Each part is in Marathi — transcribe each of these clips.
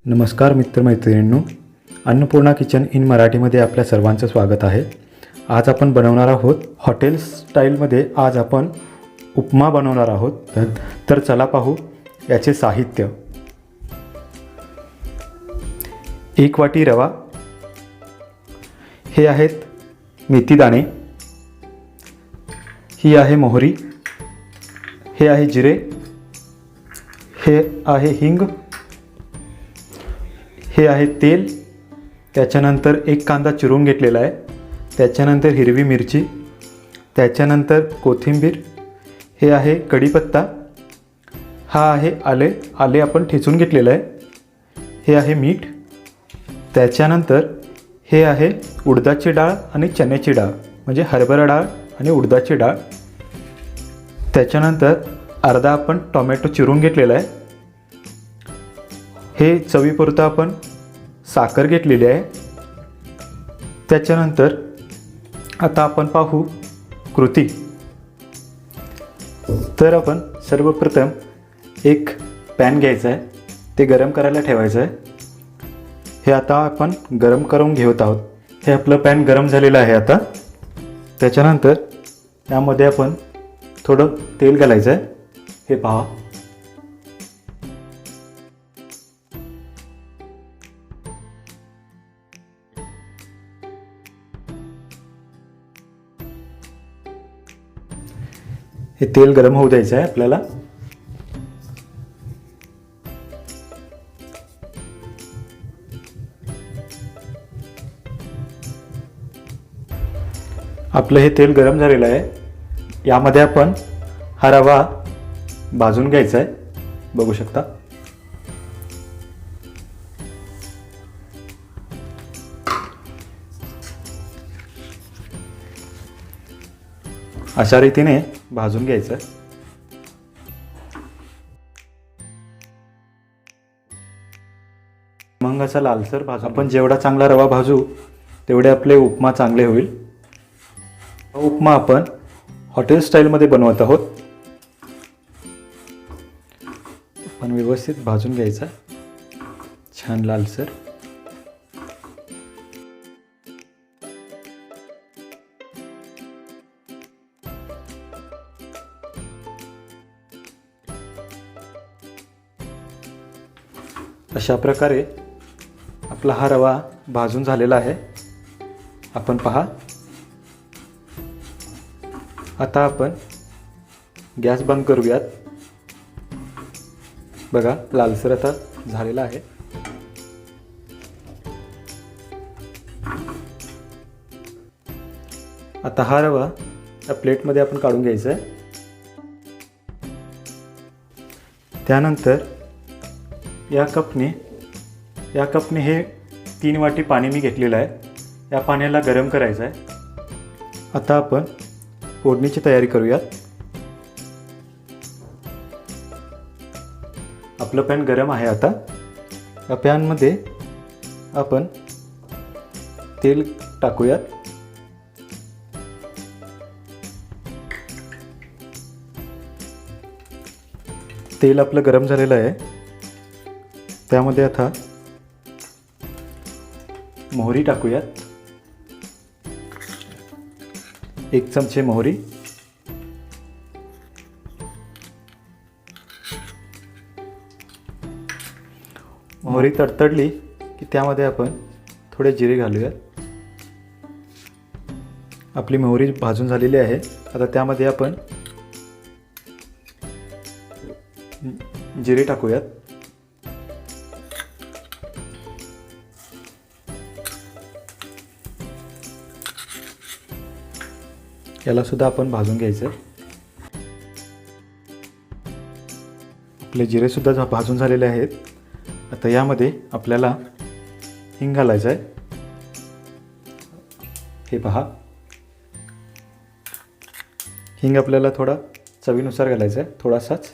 नमस्कार मित्रमैत्रिणींनो, अन्नपूर्णा किचन इन मराठीमध्ये आपल्या सर्वांचं स्वागत आहे. आज आपण बनवणार आहोत हॉटेल स्टाईलमध्ये. आज आपण उपमा बनवणार आहोत. तर चला पाहू याचे साहित्य. 1 वाटी रवा, हे आहेत मेथी दाणे, ही आहे मोहरी, हे आहे जिरे, हे आहे हिंग, हे आहे तेल, त्याच्यानंतर 1 कांदा चिरून घेतलेला आहे, त्याच्यानंतर हिरवी मिरची, त्याच्यानंतर कोथिंबीर, हे आहे कढीपत्ता, हा आहे आले आपण ठेचून घेतलेलं आहे, हे आहे मीठ, त्याच्यानंतर हे आहे उडदाची डाळ आणि चण्याची डाळ म्हणजे हरभरा डाळ आणि उडदाची डाळ, त्याच्यानंतर अर्धा आपण टोमॅटो चिरून घेतलेला आहे, हे चवीपुरतं आपण साखर घेतलेली आहे. त्याच्यानंतर आता आपण पाहू कृती. तर आपण सर्वप्रथम एक पॅन घ्यायचं आहे, ते गरम करायला ठेवायचं आहे. हे आता आपण गरम करून घेत आहोत. हे आपलं पॅन गरम झालेलं आहे. आता त्याच्यानंतर यामध्ये आपण थोडं तेल घालायचं आहे. हे पहा, हे तेल गरम होऊ द्यायचं आहे आपल्याला. आपलं हे तेल गरम झालेलं आहे. यामध्ये आपण हा रवा भाजून घ्यायचा आहे, बघू शकता. अशा रीतीने भाजून घ्यायचं. मग असा लालसर भाजू. आपण जेवढा चांगला रवा भाजू तेवढे आपले उपमा चांगले होईल. उपमा आपण हॉटेल स्टाईलमध्ये बनवत आहोत. आपण व्यवस्थित भाजून घ्यायचा, छान लालसर. अशा प्रकारे आपला हा रवा भाजून झालेला आहे. आपण पहा. आता आपण गॅस बंद करूयात. बघा, लालसर आता झालेला आहे. आता हा रवा या प्लेटमध्ये आपण काढून घ्यायचा आहे. त्यानंतर या कपने हे 3 वाटी पाणी मी घेतलेलं आहे. या पाण्याला गरम करायचं आहे. आता आपण फोडणीची तयारी करूयात. आपलं पॅन गरम आहे. आता या पॅनमध्ये आपण तेल टाकूयात. तेल आपलं गरम झालेलं आहे. त्यामध्ये आता मोहरी टाकूयात. 1 चमचे मोहरी, मोहरी तडतडली की त्यामध्ये आपण थोडे जिरे घालूयात. आपली मोहरी भाजून झालेली आहे. आता त्यामध्ये आपण जिरे टाकूयात. याला सुद्धा आपण भाजून घ्यायचं. आपले जिरे सुद्धा भाजून झालेले आहेत. आता यामध्ये आपल्याला हिंग घालायचं आहे. हे पहा, हिंग आपल्याला थोडा चवीनुसार घालायचं आहे, थोडासाच.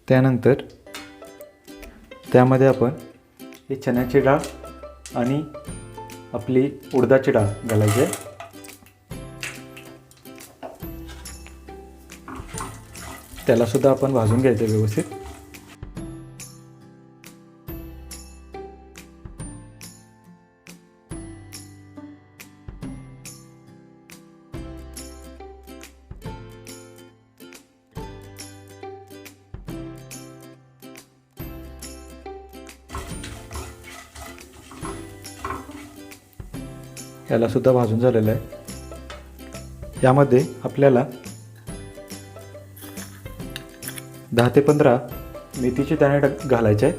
त्यानंतर त्यामध्ये आपण ही चण्याची डाळ आणि आपली उडदाची डाळ घालायची आहे. त्यालासुद्धा आपण भाजून घ्यायचं आहे व्यवस्थित. यालासुद्धा भाजून झालेलं आहे. यामध्ये आपल्याला 10 ते 15 मेथीचे दाणे घालायचे आहेत.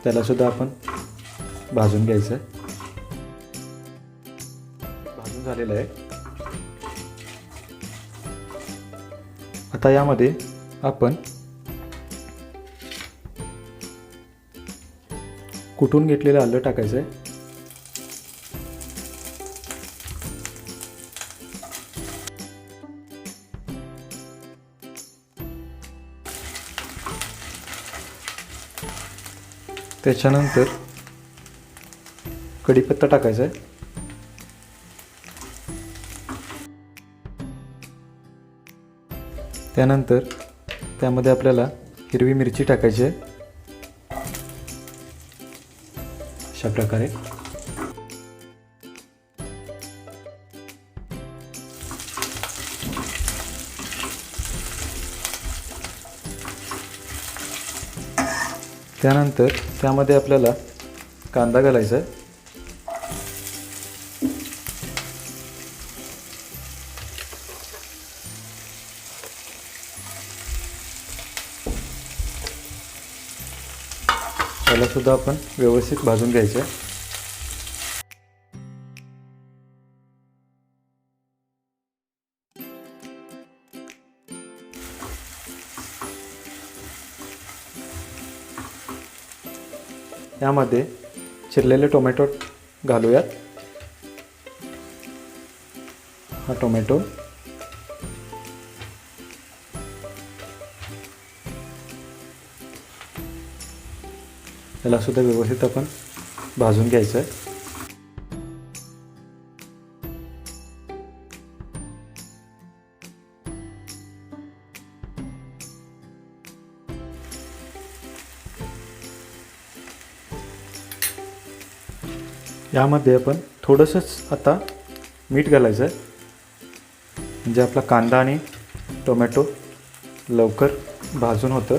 त्यालासुद्धा आपण भाजून घ्यायचं आहे. भाजून झालेलं आहे. आता यामध्ये आपण कुटून घेतलेलं आलं टाकायचं आहे. त्याच्यानंतर कढीपत्ता टाकायचा आहे. त्यानंतर त्यामध्ये आपल्याला हिरवी मिरची टाकायची आहे. अशा प्रकारे त्यानंतर त्यामध्ये आपल्याला कांदा घालायचा आहे. त्यालासुद्धा आपण व्यवस्थित भाजून घ्यायचं आहे. यामध्ये चिरलेले टोमॅटो घालूयात. हा टोमॅटो यालासुद्धा व्यवस्थित आपण भाजून घ्यायचं आहे. यामध्ये आपण थोडंसंच आता मीठ घालायचं आहे, म्हणजे आपला कांदा आणि टोमॅटो लवकर भाजून होतं.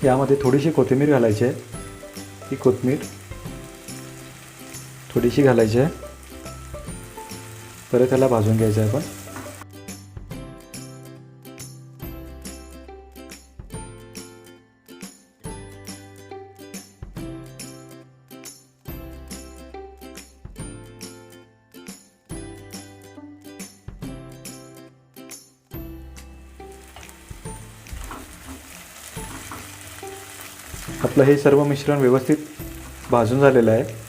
यामध्ये थोडीशी कोथिंबीर घालायची आहे. ही कोथिंबीर थोडीशी घालायची आहे. परत त्याला भाजून घ्यायचं आहे आपण. आपलं हे सर्व मिश्रण व्यवस्थित भाजून झालेलं आहे.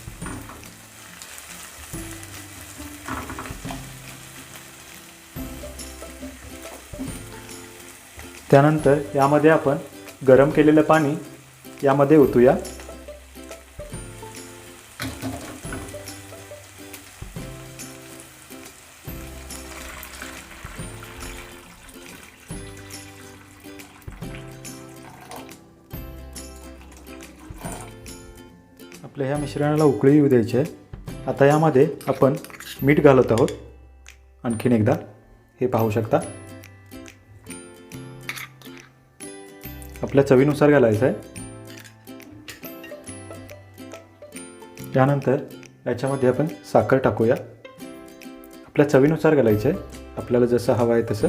त्यानंतर यामध्ये आपण गरम केलेलं पाणी यामध्ये ओतूया. आपल्या ह्या मिश्रणाला उकळी येऊ द्यायची आहे. आता यामध्ये आपण मीठ घालत आहोत. आणखीन एकदा हे पाहू शकता. आपल्या चवीनुसार घालायचं आहे. त्यानंतर याच्यामध्ये आपण साखर टाकूया. आपल्या चवीनुसार घालायचं आहे, आपल्याला जसं हवं आहे तसं.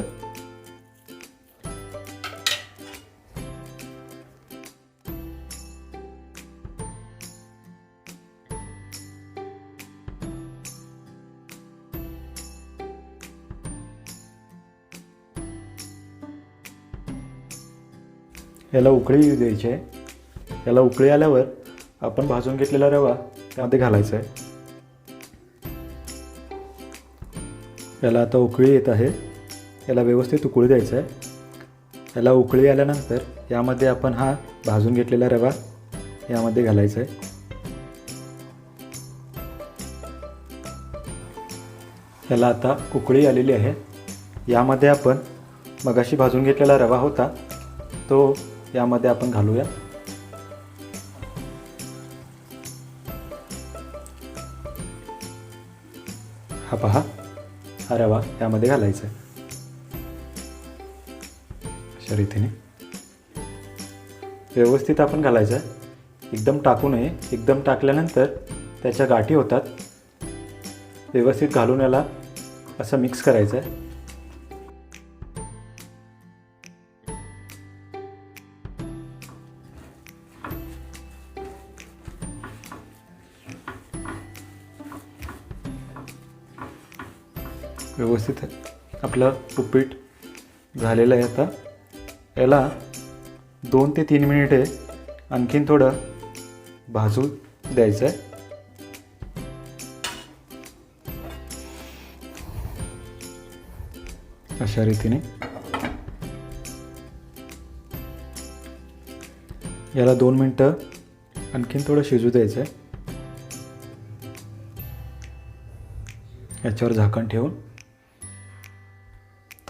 याला उकळी येऊ द्यायची आहे. याला उकळी आल्यावर आपण भाजून घेतलेला रवा त्यामध्ये घालायचा आहे. याला आता उकळी येत आहे. याला व्यवस्थित उकळू द्यायचं आहे. याला उकळी आल्यानंतर यामध्ये आपण हा भाजून घेतलेला रवा यामध्ये घालायचा आहे. याला आता उकळी आलेली आहे. यामध्ये आपण मगाशी भाजून घेतलेला रवा होता तो यामध्ये आपण घालूया. हा पहा, हा रवा यामध्ये घालायचा आहे. अशा रीतीने व्यवस्थित आपण घालायचं आहे. एकदम टाकू नये. एकदम टाकल्यानंतर त्याच्या गाठी होतात. व्यवस्थित घालून याला असं मिक्स करायचं आहे. व्यवस्थित आपलं उपीट झालेलं आहे. आता याला 2 ते 3 मिनिटे आणखीन थोडं भाजू द्यायचं आहे. अशा रीतीने याला 2 मिनटं आणखीन थोडं शिजू द्यायचं आहे. याच्यावर झाकण ठेवून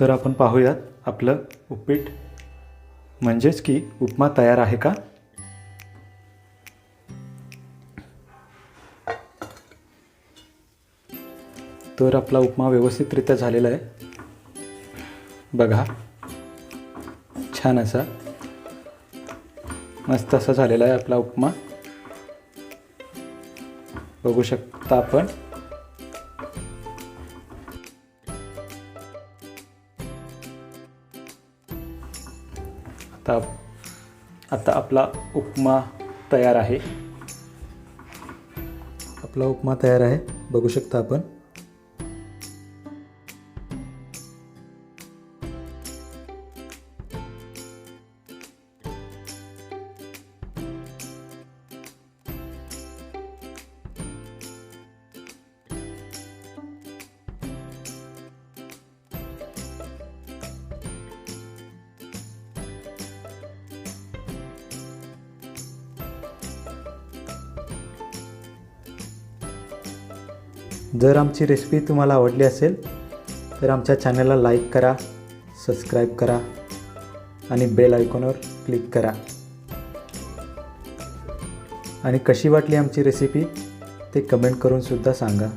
तर आपण पाहूयात आपलं उपीट म्हणजेच की उपमा तयार आहे का. तर आपला उपमा व्यवस्थितरित्या झालेला आहे. बघा, छान असा मस्त असा झालेला आहे आपला उपमा. बघू शकता आपण. आता आपला उपमा तयार आहे. आपला उपमा तयार आहे. बघू शकता आपण. जर आमची रेसिपी तुम्हाला आवडली असेल तर आमच्या चॅनलला लाईक करा, सबस्क्राईब करा आणि बेल आयकॉनवर क्लिक करा. आणि कशी वाटली आमची रेसिपी ते कमेंट करून सुद्धा सांगा.